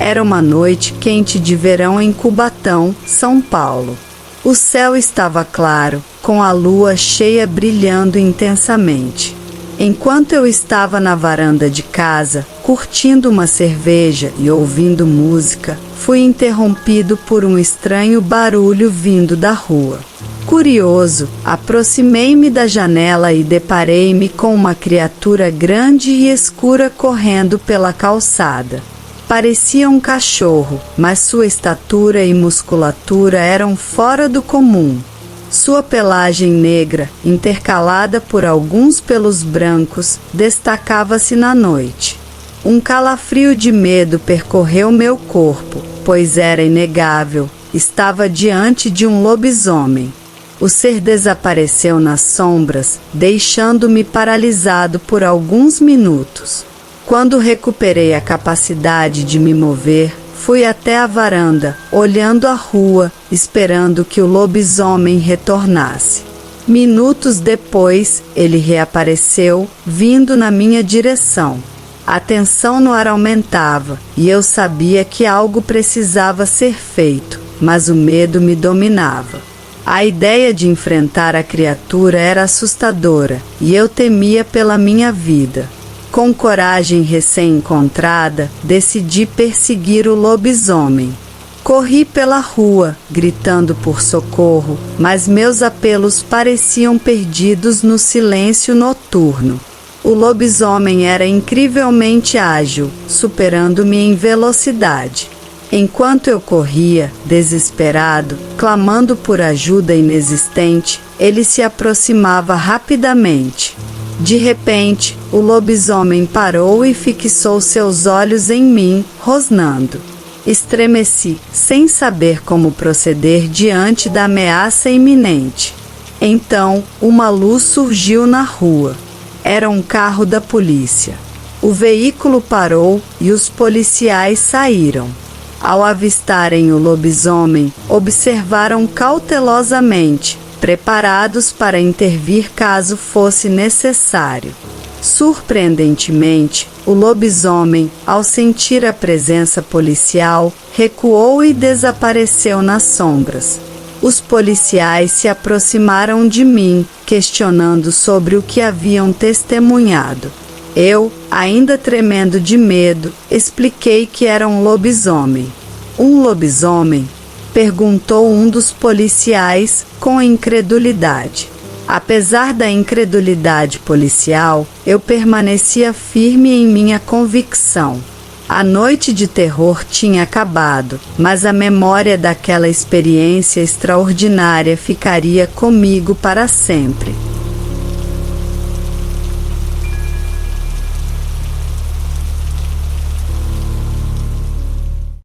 Era uma noite quente de verão em Cubatão, São Paulo. O céu estava claro, com a lua cheia brilhando intensamente. Enquanto eu estava na varanda de casa, curtindo uma cerveja e ouvindo música, fui interrompido por um estranho barulho vindo da rua. Curioso, aproximei-me da janela e deparei-me com uma criatura grande e escura correndo pela calçada. Parecia um cachorro, mas sua estatura e musculatura eram fora do comum. Sua pelagem negra, intercalada por alguns pelos brancos, destacava-se na noite. Um calafrio de medo percorreu meu corpo, pois era inegável, estava diante de um lobisomem. O ser desapareceu nas sombras, deixando-me paralisado por alguns minutos. Quando recuperei a capacidade de me mover, fui até a varanda, olhando a rua, esperando que o lobisomem retornasse. Minutos depois, ele reapareceu, vindo na minha direção. A tensão no ar aumentava, e eu sabia que algo precisava ser feito, mas o medo me dominava. A ideia de enfrentar a criatura era assustadora, e eu temia pela minha vida. Com coragem recém-encontrada, decidi perseguir o lobisomem. Corri pela rua, gritando por socorro, mas meus apelos pareciam perdidos no silêncio noturno. O lobisomem era incrivelmente ágil, superando-me em velocidade. Enquanto eu corria, desesperado, clamando por ajuda inexistente, ele se aproximava rapidamente. De repente, o lobisomem parou e fixou seus olhos em mim, rosnando. Estremeci, sem saber como proceder diante da ameaça iminente. Então, uma luz surgiu na rua. Era um carro da polícia. O veículo parou e os policiais saíram. Ao avistarem o lobisomem, observaram cautelosamente, preparados para intervir caso fosse necessário. Surpreendentemente, o lobisomem, ao sentir a presença policial, recuou e desapareceu nas sombras. Os policiais se aproximaram de mim, questionando sobre o que haviam testemunhado. Eu, ainda tremendo de medo, expliquei que era um lobisomem. Um lobisomem? Perguntou um dos policiais com incredulidade. Apesar da incredulidade policial, eu permanecia firme em minha convicção. A noite de terror tinha acabado, mas a memória daquela experiência extraordinária ficaria comigo para sempre.